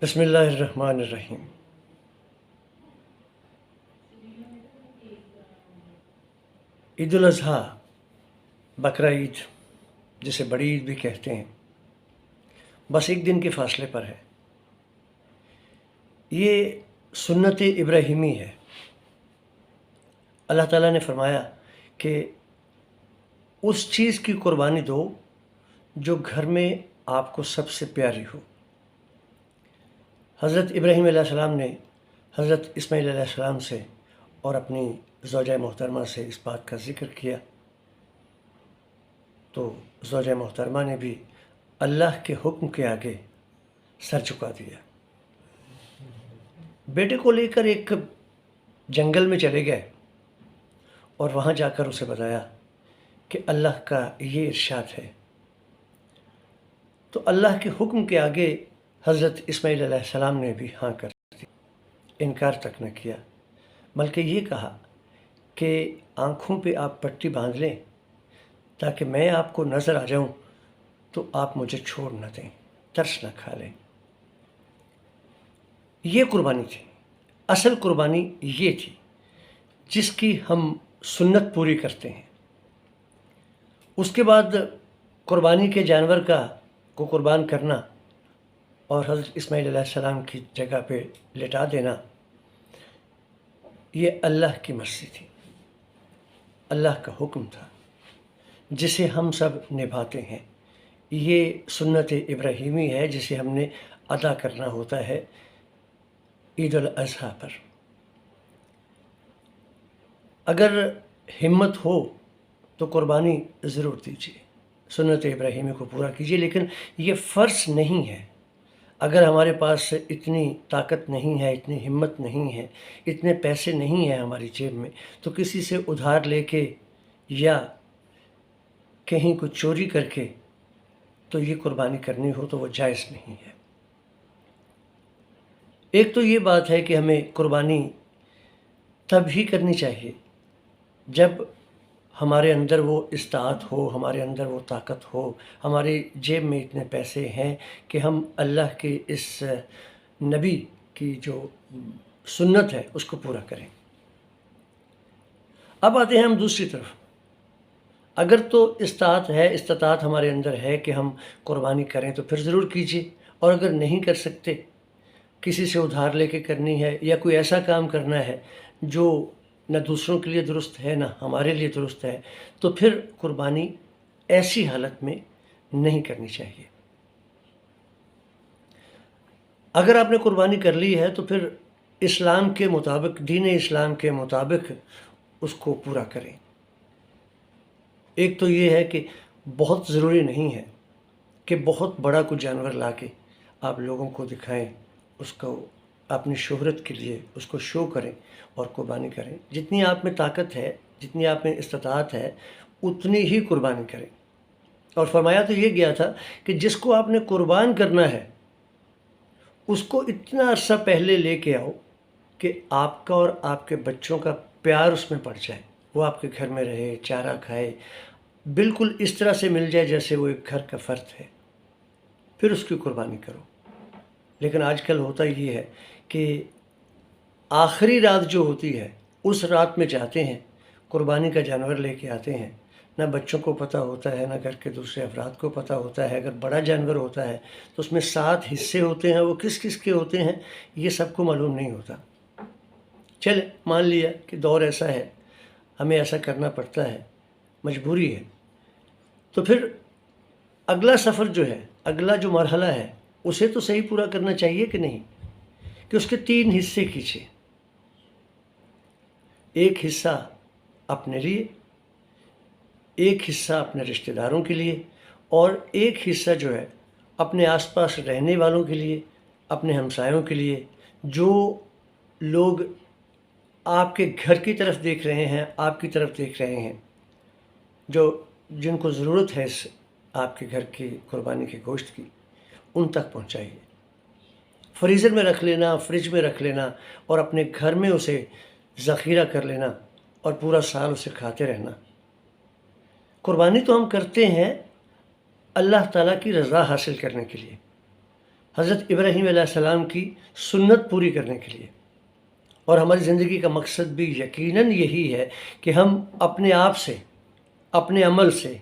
بسم اللہ الرحمن الرحیم۔ عید الاضحیٰ، بقرہ عید، جسے بڑی عید بھی کہتے ہیں، بس ایک دن کے فاصلے پر ہے۔ یہ سنت ابراہیمی ہے۔ اللہ تعالیٰ نے فرمایا کہ اس چیز کی قربانی دو جو گھر میں آپ کو سب سے پیاری ہو۔ حضرت ابراہیم علیہ السلام نے حضرت اسماعیل علیہ السلام سے اور اپنی زوجہ محترمہ سے اس بات کا ذکر کیا، تو زوجہ محترمہ نے بھی اللہ کے حکم کے آگے سر جھکا دیا۔ بیٹے کو لے کر ایک جنگل میں چلے گئے اور وہاں جا کر اسے بتایا کہ اللہ کا یہ ارشاد ہے، تو اللہ کے حکم کے آگے حضرت اسماعیل علیہ السلام نے بھی ہاں کر دی، انکار تک نہ کیا، بلکہ یہ کہا کہ آنکھوں پہ آپ پٹی باندھ لیں تاکہ میں آپ کو نظر آ جاؤں تو آپ مجھے چھوڑ نہ دیں، ترس نہ کھا لیں۔ یہ قربانی تھی، اصل قربانی یہ تھی جس کی ہم سنت پوری کرتے ہیں۔ اس کے بعد قربانی کے جانور کو قربان کرنا اور حضرت اسماعیل علیہ السلام کی جگہ پہ لٹا دینا، یہ اللہ کی مرضی تھی، اللہ کا حکم تھا جسے ہم سب نبھاتے ہیں۔ یہ سنت ابراہیمی ہے جسے ہم نے ادا کرنا ہوتا ہے عید الاضحیٰ پر۔ اگر ہمت ہو تو قربانی ضرور دیجیے، سنت ابراہیمی کو پورا کیجیے، لیکن یہ فرض نہیں ہے۔ اگر ہمارے پاس اتنی طاقت نہیں ہے، اتنی ہمت نہیں ہے، اتنے پیسے نہیں ہیں ہماری جیب میں، تو کسی سے ادھار لے کے یا کہیں کو چوری کر کے تو یہ قربانی کرنی ہو تو وہ جائز نہیں ہے۔ ایک تو یہ بات ہے کہ ہمیں قربانی تب ہی کرنی چاہیے جب ہمارے اندر وہ استطاعت ہو، ہمارے اندر وہ طاقت ہو، ہماری جیب میں اتنے پیسے ہیں کہ ہم اللہ کے اس نبی کی جو سنت ہے اس کو پورا کریں۔ اب آتے ہیں ہم دوسری طرف۔ اگر تو استطاعت ہمارے اندر ہے کہ ہم قربانی کریں تو پھر ضرور کیجیے، اور اگر نہیں کر سکتے، کسی سے ادھار لے کے کرنی ہے یا کوئی ایسا کام کرنا ہے جو نہ دوسروں کے لیے درست ہے نہ ہمارے لیے درست ہے، تو پھر قربانی ایسی حالت میں نہیں کرنی چاہیے۔ اگر آپ نے قربانی کر لی ہے تو پھر اسلام کے مطابق، دین اسلام کے مطابق اس کو پورا کریں۔ ایک تو یہ ہے کہ بہت ضروری نہیں ہے کہ بہت بڑا کوئی جانور لا کے آپ لوگوں کو دکھائیں، اس کو اپنی شہرت کے لیے اس کو شو کریں اور قربانی کریں۔ جتنی آپ میں طاقت ہے، جتنی آپ میں استطاعت ہے، اتنی ہی قربانی کریں۔ اور فرمایا تو یہ گیا تھا کہ جس کو آپ نے قربان کرنا ہے اس کو اتنا عرصہ پہلے لے کے آؤ کہ آپ کا اور آپ کے بچوں کا پیار اس میں پڑ جائے، وہ آپ کے گھر میں رہے، چارہ کھائے، بالکل اس طرح سے مل جائے جیسے وہ ایک گھر کا فرد ہے، پھر اس کی قربانی کرو۔ لیکن آج کل ہوتا یہ ہے کہ آخری رات جو ہوتی ہے اس رات میں جاتے ہیں، قربانی کا جانور لے کے آتے ہیں، نہ بچوں کو پتہ ہوتا ہے نہ گھر کے دوسرے افراد کو پتہ ہوتا ہے۔ اگر بڑا جانور ہوتا ہے تو اس میں 7 حصے ہوتے ہیں، وہ کس کس کے ہوتے ہیں یہ سب کو معلوم نہیں ہوتا۔ چلے مان لیا کہ دور ایسا ہے، ہمیں ایسا کرنا پڑتا ہے، مجبوری ہے، تو پھر اگلا سفر جو ہے، اگلا جو مرحلہ ہے، اسے تو صحیح پورا کرنا چاہیے کہ نہیں، کہ اس کے 3 حصے کیجیے۔ ایک حصہ اپنے لیے، ایک حصہ اپنے رشتہ داروں کے لیے، اور ایک حصہ جو ہے اپنے آس پاس رہنے والوں کے لیے، اپنے ہمسایوں کے لیے، جو لوگ آپ کے گھر کی طرف دیکھ رہے ہیں، آپ کی طرف دیکھ رہے ہیں، جن کو ضرورت ہے اس آپ کے گھر کی قربانی کے گوشت کی، ان تک پہنچائیے۔ فریزر میں رکھ لینا، فریج میں رکھ لینا اور اپنے گھر میں اسے ذخیرہ کر لینا اور پورا سال اسے کھاتے رہنا۔ قربانی تو ہم کرتے ہیں اللہ تعالیٰ کی رضا حاصل کرنے کے لیے، حضرت ابراہیم علیہ السلام کی سنت پوری کرنے کے لیے. اور ہماری زندگی کا مقصد بھی یقیناً یہی ہے کہ ہم اپنے آپ سے، اپنے عمل سے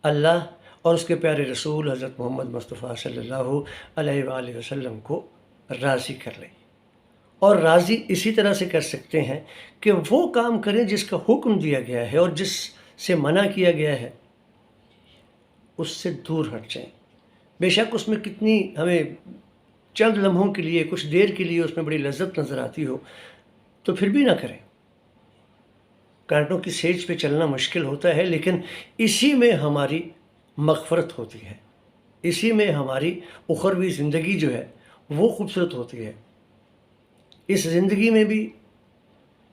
اللہ اور اس کے پیارے رسول حضرت محمد مصطفیٰ صلی اللہ علیہ وآلہ وسلم کو راضی کر لیں. اور راضی اسی طرح سے کر سکتے ہیں کہ وہ کام کریں جس کا حکم دیا گیا ہے، اور جس سے منع کیا گیا ہے اس سے دور ہٹ جائیں. بے شک اس میں کتنی ہمیں چند لمحوں کے لیے، کچھ دیر کے لیے اس میں بڑی لذت نظر آتی ہو تو پھر بھی نہ کریں. کانٹوں کی سیج پہ چلنا مشکل ہوتا ہے، لیکن اسی میں ہماری مغفرت ہوتی ہے، اسی میں ہماری اخروی زندگی جو ہے وہ خوبصورت ہوتی ہے. اس زندگی میں بھی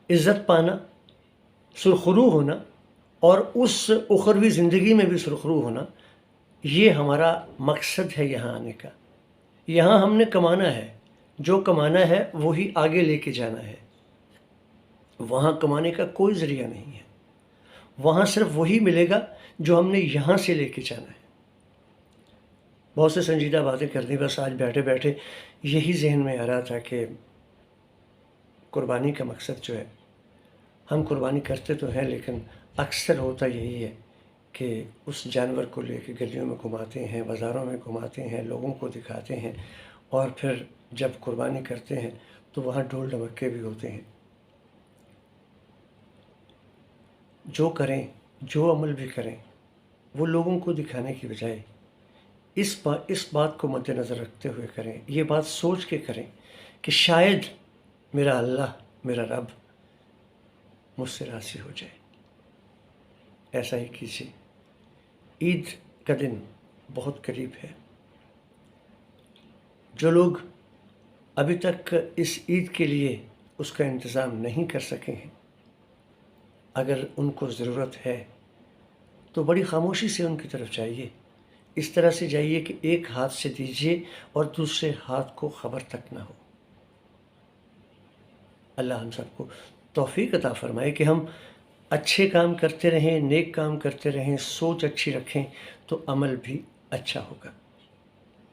عزت پانا، سرخرو ہونا، اور اس اخروی زندگی میں بھی سرخرو ہونا، یہ ہمارا مقصد ہے یہاں آنے کا. یہاں ہم نے کمانا ہے، جو کمانا ہے وہی آگے لے کے جانا ہے. وہاں کمانے کا کوئی ذریعہ نہیں ہے، وہاں صرف وہی ملے گا جو ہم نے یہاں سے لے کے جانا ہے. بہت سے سنجیدہ باتیں کرنی، بس آج بیٹھے بیٹھے یہی ذہن میں آ رہا تھا کہ قربانی کا مقصد جو ہے، ہم قربانی کرتے تو ہیں لیکن اکثر ہوتا یہی ہے کہ اس جانور کو لے کے گلیوں میں گھماتے ہیں، بازاروں میں گھماتے ہیں، لوگوں کو دکھاتے ہیں، اور پھر جب قربانی کرتے ہیں تو وہاں ڈھول ڈھمکے بھی ہوتے ہیں. جو کریں، جو عمل بھی کریں، وہ لوگوں کو دکھانے کی بجائے اس بات کو مد نظر رکھتے ہوئے کریں، یہ بات سوچ کے کریں کہ شاید میرا اللہ، میرا رب مجھ سے راضی ہو جائے. ایسا ہی کیجیے. عید کا دن بہت قریب ہے. جو لوگ ابھی تک اس عید کے لیے اس کا انتظام نہیں کر سکے ہیں، اگر ان کو ضرورت ہے تو بڑی خاموشی سے ان کی طرف جائیے. اس طرح سے جائیے کہ ایک ہاتھ سے دیجیے اور دوسرے ہاتھ کو خبر تک نہ ہو. اللہ ہم سب کو توفیق عطا فرمائے کہ ہم اچھے کام کرتے رہیں، نیک کام کرتے رہیں، سوچ اچھی رکھیں تو عمل بھی اچھا ہوگا.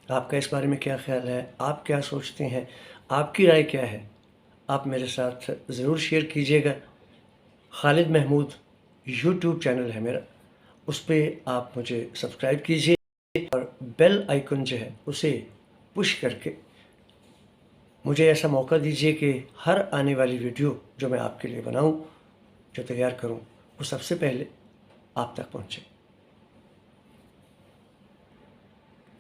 آپ کا اس بارے میں کیا خیال ہے؟ آپ کیا سوچتے ہیں؟ آپ کی رائے کیا ہے؟ آپ میرے ساتھ ضرور شیئر کیجیے گا. خالد محمود یوٹیوب چینل ہے میرا، اس پہ آپ مجھے سبسکرائب کیجیے اور بیل آئیکن جو ہے اسے پش کر کے مجھے ایسا موقع دیجیے کہ ہر آنے والی ویڈیو جو میں آپ کے لیے بناؤں، جو تیار کروں، وہ سب سے پہلے آپ تک پہنچے.